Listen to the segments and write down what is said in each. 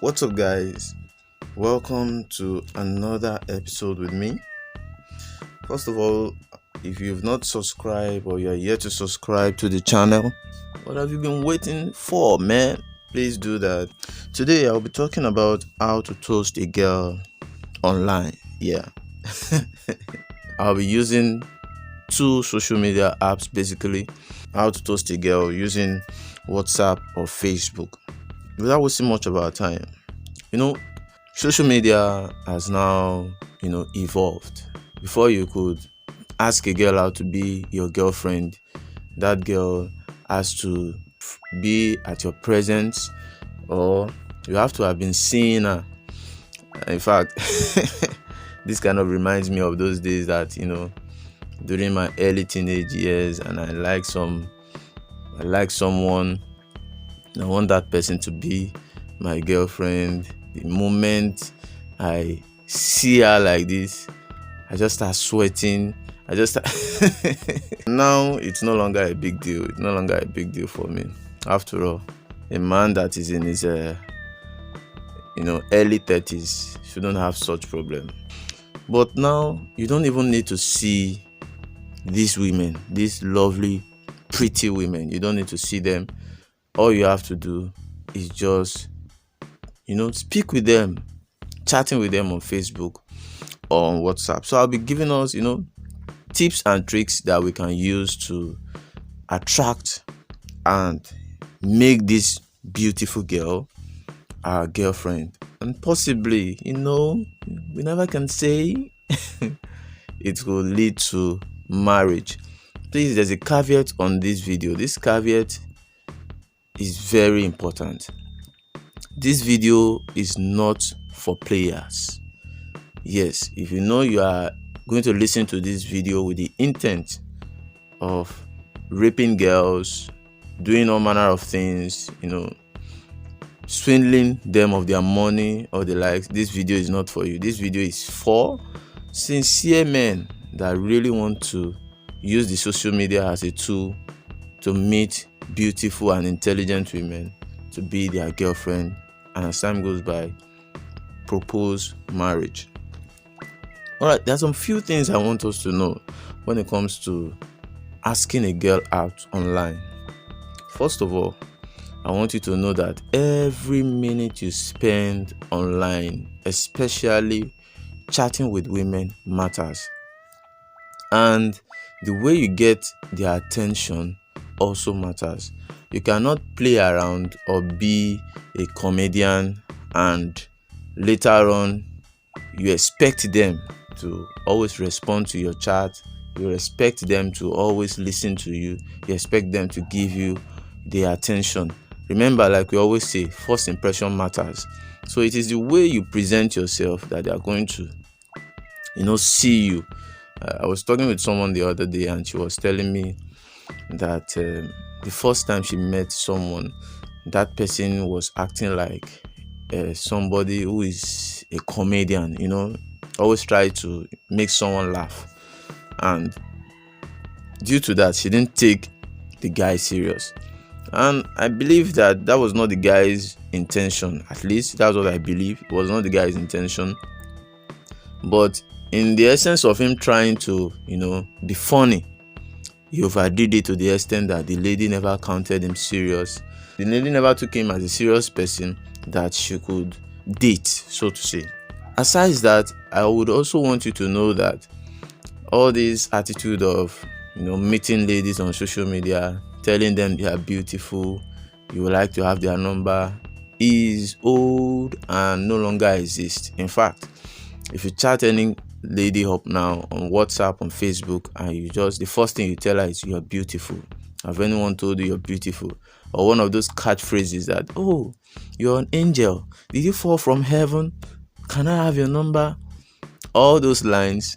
What's up, guys? Welcome to another episode with me. First of all, if you've not subscribed or you're yet to subscribe to the channel, what have you been waiting for, man? Please do that. Today, I'll be talking about how to toast a girl online. Yeah. I'll be using two social media apps, basically. How to toast a girl using WhatsApp or Facebook. Without wasting much of our time, social media has now, evolved. Before you could ask a girl out to be your girlfriend, that girl has to be at your presence, or you have to have been seeing her. In fact, this kind of reminds me of those days that, during my early teenage years, and I like someone, I want that person to be my girlfriend. The moment I see her like this, I just start sweating. Now it's no longer a big deal. It's no longer a big deal for me. After all, a man that is in his early 30s shouldn't have such problem. But now you don't even need to see these women, these lovely, pretty women. You don't need to see them. All you have to do is just, speak with them, chatting with them on Facebook or on WhatsApp. So I'll be giving us, tips and tricks that we can use to attract and make this beautiful girl our girlfriend. And possibly, we never can say it will lead to marriage. Please, there's a caveat on this video. This caveat is very important. This video is not for players. Yes, if you are going to listen to this video with the intent of raping girls, doing all manner of things, swindling them of their money or the likes, this video is not for you. This video is for sincere men that really want to use the social media as a tool to meet beautiful and intelligent women to be their girlfriend, and as time goes by, propose marriage. Alright, there are some few things I want us to know when it comes to asking a girl out online. First of all, I want you to know that every minute you spend online, especially chatting with women, matters. And the way you get their attention also matters. You cannot play around or be a comedian and later on you expect them to always respond to your chat. You expect them to always listen to you. You expect them to give you their attention. Remember, like we always say, first impression matters. So it is the way you present yourself that they are going to, see you. I was talking with someone the other day and she was telling me that the first time she met someone, that person was acting like somebody who is a comedian, always try to make someone laugh. And due to that, she didn't take the guy serious. And I believe that was not the guy's intention. At least that's what I believe. It was not the guy's intention. But in the essence of him trying to, be funny, he overdid it to the extent that the lady never counted him serious. The lady never took him as a serious person that she could date, so to say. Aside that, I would also want you to know that all this attitude of, meeting ladies on social media, telling them they are beautiful, you would like to have their number, is old and no longer exists. In fact, if you chat any lady up now on WhatsApp, on Facebook, and the first thing you tell her is you're beautiful. Have anyone told you you're beautiful? Or one of those catchphrases that, oh, you're an angel. Did you fall from heaven? Can I have your number? All those lines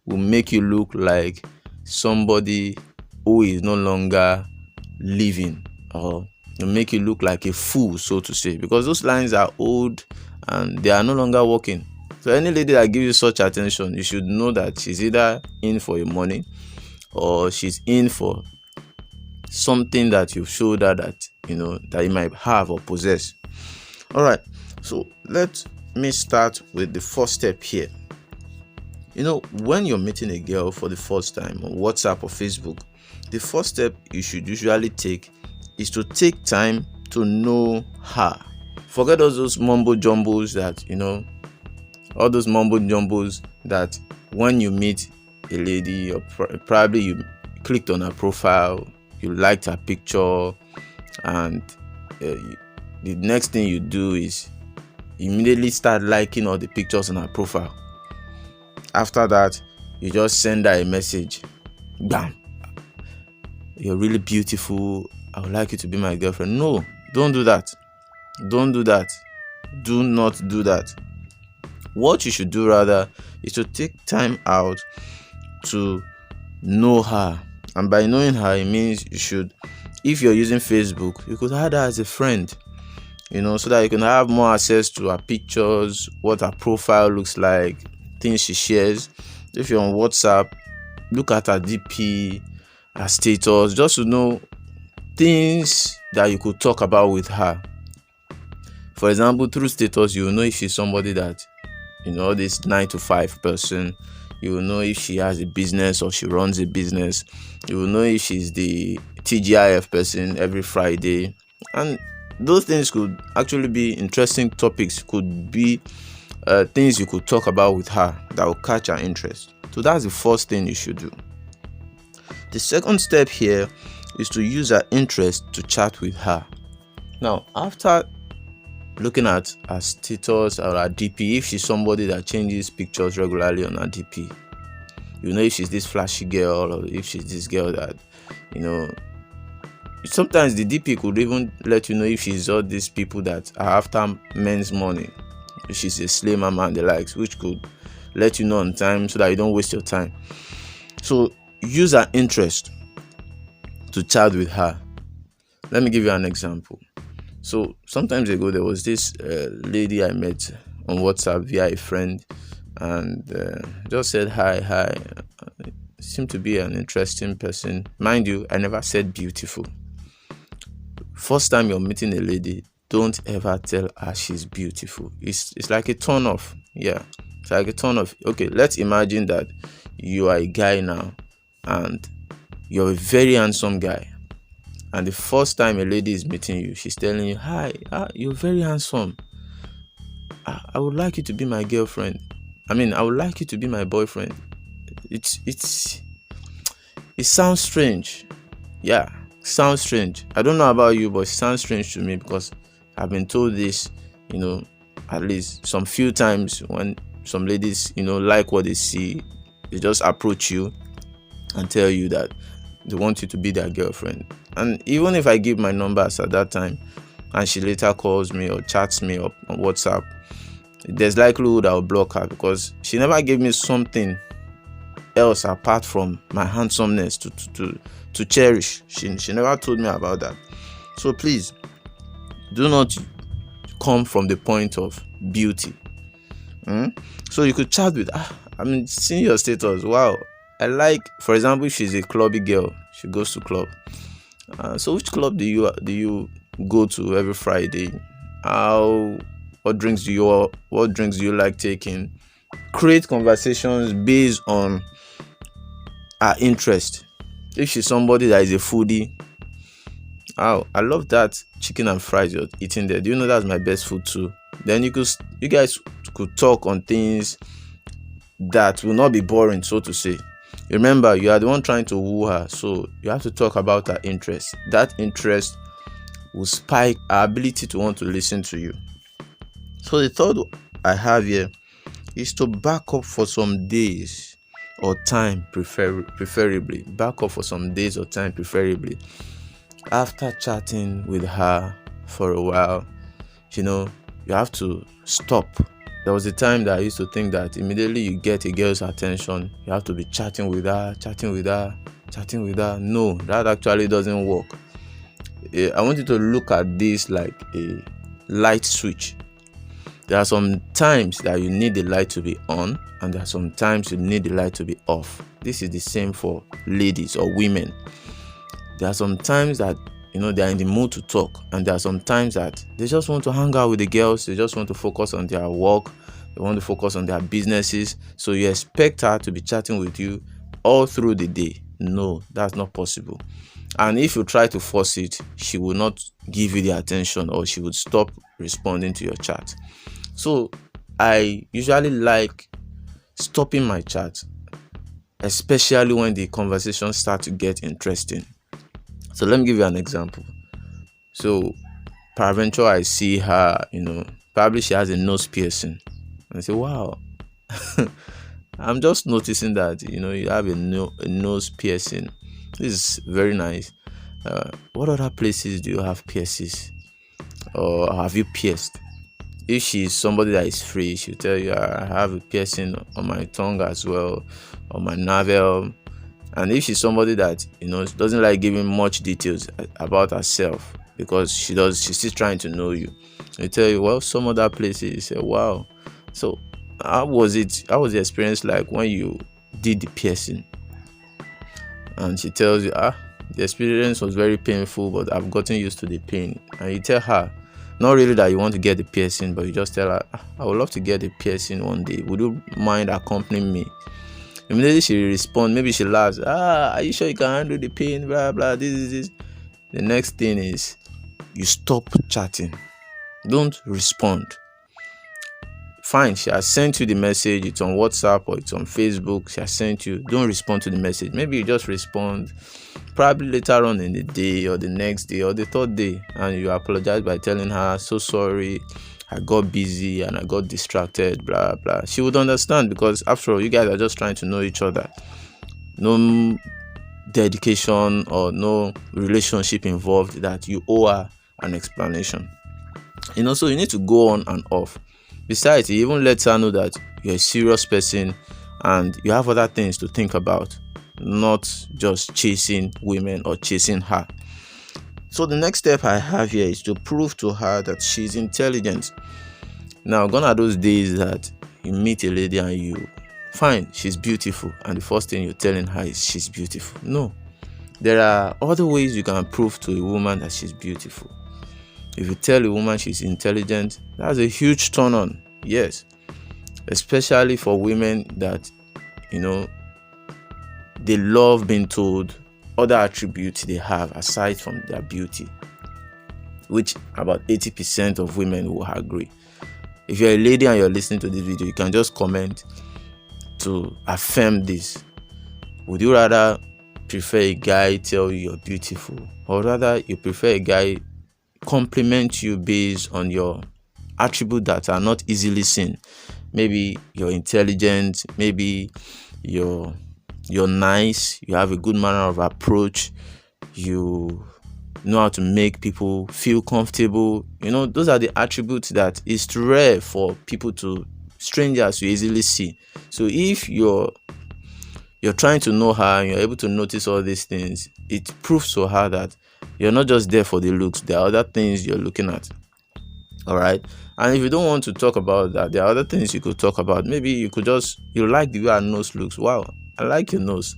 will make you look like somebody who is no longer living, or will make you look like a fool, so to say, because those lines are old and they are no longer working. So any lady that gives you such attention, you should know that she's either in for your money or she's in for something that you've showed her that you might have or possess. All right, so let me start with the first step here. When you're meeting a girl for the first time on WhatsApp or Facebook, the first step you should usually take is to take time to know her. Forget all those mumbo jumbos all those mumbo jumbos that when you meet a lady, or probably you clicked on her profile, you liked her picture, and the next thing you do is immediately start liking all the pictures on her profile. After that, you just send her a message. Bam! You're really beautiful. I would like you to be my girlfriend. No, don't do that. Don't do that. Do not do that. What you should do rather is to take time out to know her. And by knowing her, it means you should, if you're using Facebook, you could add her as a friend, so that you can have more access to her pictures, what her profile looks like, things she shares. If you're on WhatsApp, look at her DP, her status, just to know things that you could talk about with her. For example, through status, you will know if she's somebody that, this 9-to-5 person. You will know if she has a business or she runs a business. You will know if she's the TGIF person every Friday. And those things could actually be interesting topics, could be things you could talk about with her that will catch her interest. So that's the first thing you should do. The second step here is to use her interest to chat with her. Now, after looking at her status or her DP, if she's somebody that changes pictures regularly on her DP, you know if she's this flashy girl or if she's this girl that, sometimes the DP could even let you know if she's all these people that are after men's money, if she's a slay mama and the likes, which could let you know on time so that you don't waste your time. So use her interest to chat with her. Let me give you an example. So sometimes ago, there was this lady I met on WhatsApp via a friend, and just said hi. Seemed to be an interesting person. Mind you, I never said beautiful. First time you're meeting a lady, don't ever tell her she's beautiful. It's like a turn off. Yeah, it's like a turn off. Okay, let's imagine that you are a guy now, and you're a very handsome guy. And the first time a lady is meeting you, she's telling you, hi, you're very handsome. I would like you to be my girlfriend. I would like you to be my boyfriend. It sounds strange. Yeah, sounds strange. I don't know about you, but it sounds strange to me because I've been told this, at least some few times when some ladies, like what they see, they just approach you and tell you that they want you to be their girlfriend. And even if I give my numbers at that time and she later calls me or chats me up on WhatsApp, there's likelihood I'll block her because she never gave me something else apart from my handsomeness to cherish. She never told me about that. So please, do not come from the point of beauty. So you could chat with seeing your status. Wow, I like, for example, if she's a clubby girl, she goes to club. So which club do you go to every Friday? What drinks do you like taking? Create conversations based on her interest. If she's somebody that is a foodie, I love that chicken and fries you're eating there. Do you know that's my best food too? Then you guys could talk on things that will not be boring, so to say. Remember, you are the one trying to woo her, so you have to talk about her interest. That interest will spike her ability to want to listen to you. So the third I have here is to back up for some days or time, preferably. Back up for some days or time, preferably. After chatting with her for a while, you have to stop. There was a time that I used to think that immediately you get a girl's attention, you have to be chatting with her. No, that actually doesn't work. I want you to look at this like a light switch. There are some times that you need the light to be on, and there are some times you need the light to be off. This is the same for ladies or women. There are some times that they're in the mood to talk, and there are some times that they just want to hang out with the girls, they just want to focus on their work, they want to focus on their businesses. So you expect her to be chatting with you all through the day. No, that's not possible. And if you try to force it, she will not give you the attention, or she would stop responding to your chat. So I usually like stopping my chat, especially when the conversations start to get interesting. So let me give you an example. So peradventure I see her, probably she has a nose piercing. And I say, wow, I'm just noticing that, you have a nose piercing. This is very nice. What other places do you have piercings? Or have you pierced? If she's somebody that is free, she'll tell you, I have a piercing on my tongue as well, on my navel. And if she's somebody that doesn't like giving much details about herself, because she's still trying to know you, they tell you, well, some other places. You say, wow. So how was the experience like when you did the piercing? And she tells you, the experience was very painful, but I've gotten used to the pain. And you tell her, not really that you want to get the piercing, but you just tell her, I would love to get the piercing one day. Would you mind accompanying me? Immediately she responds, maybe she laughs, are you sure you can handle the pain, blah blah, this. The next thing is, you stop chatting. Don't respond. Fine, she has sent you the message, it's on WhatsApp or it's on Facebook, she has sent you, don't respond to the message. Maybe you just respond probably later on in the day, or the next day, or the third day, and you apologize by telling her, so sorry, I got busy and I got distracted, blah blah. She would understand, because after all, you guys are just trying to know each other. No dedication or no relationship involved that you owe her an explanation. So you need to go on and off. Besides, it even lets her know that you're a serious person and you have other things to think about, not just chasing women or chasing her. So the next step I have here is to prove to her that she's intelligent. Now, gone are those days that you meet a lady and you find she's beautiful, and the first thing you're telling her is she's beautiful. No, there are other ways you can prove to a woman that she's beautiful. If you tell a woman she's intelligent, that's a huge turn on. Yes, especially for women that they love being told other attributes they have aside from their beauty, which about 80% of women will agree. If you're a lady and you're listening to this video, you can just comment to affirm this. Would you rather prefer a guy tell you you're beautiful, or rather you prefer a guy compliment you based on your attributes that are not easily seen? Maybe you're intelligent, maybe you're nice, you have a good manner of approach, you know how to make people feel comfortable. Those are the attributes that is rare for strangers to easily see. So if you're trying to know her and you're able to notice all these things, it proves to her that you're not just there for the looks. There are other things you're looking at. All right. And if you don't want to talk about that, there are other things you could talk about. Maybe you like the way her nose looks. Wow, I like your nose.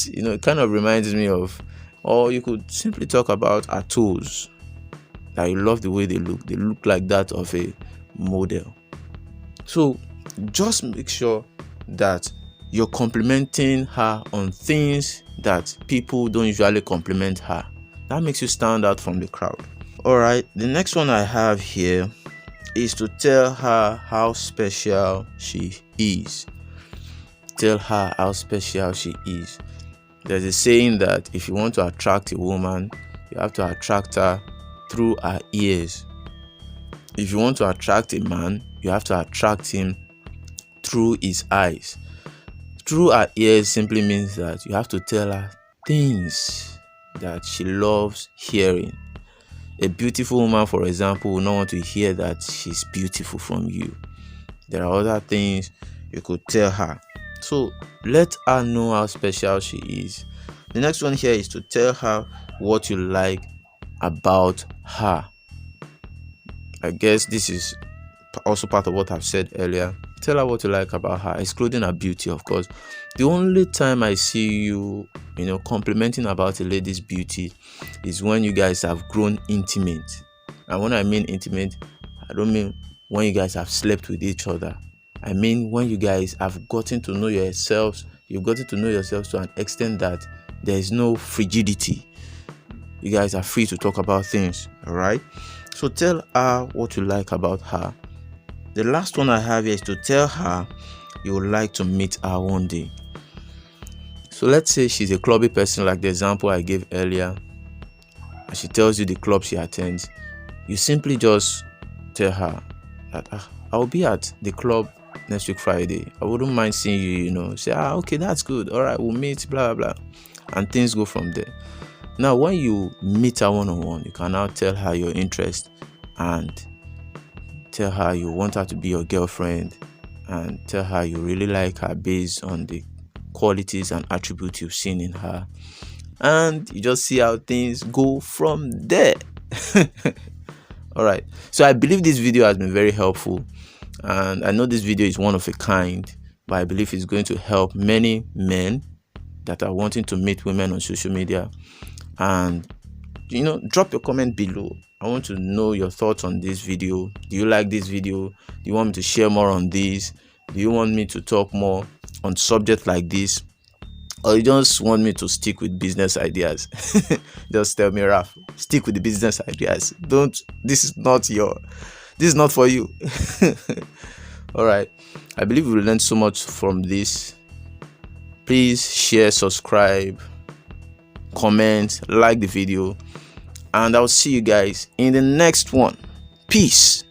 It kind of reminds me of, or you could simply talk about her toes, that you love the way they look. They look like that of a model. So just make sure that you're complimenting her on things that people don't usually compliment her. That makes you stand out from the crowd. All right, the next one I have here is to tell her how special she is. Tell her how special she is. There's a saying that if you want to attract a woman, you have to attract her through her ears. If you want to attract a man, you have to attract him through his eyes. Through her ears simply means that you have to tell her things that she loves hearing. A beautiful woman, for example, will not want to hear that she's beautiful from you. There are other things you could tell her. So let her know how special she is. The next one here is to tell her what you like about her. I guess this is also part of what I've said earlier. Tell her what you like about her, excluding her beauty, of course. The only time I see you complimenting about a lady's beauty is when you guys have grown intimate. And when I mean intimate, I don't mean when you guys have slept with each other. I mean when you guys have gotten to know yourselves. You've gotten to know yourselves to an extent that there is no frigidity. You guys are free to talk about things. All right. So tell her what you like about her. The last one I have here is to tell her you would like to meet her one day. So let's say she's a clubby person, like the example I gave earlier, and she tells you the club she attends. You simply just tell her that I'll be at the club next week Friday. I wouldn't mind seeing you. Say, okay, that's good. All right, we'll meet, blah, blah, blah. And things go from there. Now, when you meet her one-on-one, you can now tell her your interest and tell her you want her to be your girlfriend, and tell her you really like her based on the qualities and attributes you've seen in her. And you just see how things go from there. All right. So I believe this video has been very helpful. And I know this video is one of a kind, but I believe it's going to help many men that are wanting to meet women on social media. And, drop your comment below. I want to know your thoughts on this video. Do you like this video? Do you want me to share more on this? Do you want me to talk more on subjects like this? Or you just want me to stick with business ideas? Just tell me, Raf, stick with the business ideas. This is not for you. All right. I believe we learned so much from this. Please share, subscribe, comment, like the video, and I'll see you guys in the next one. Peace.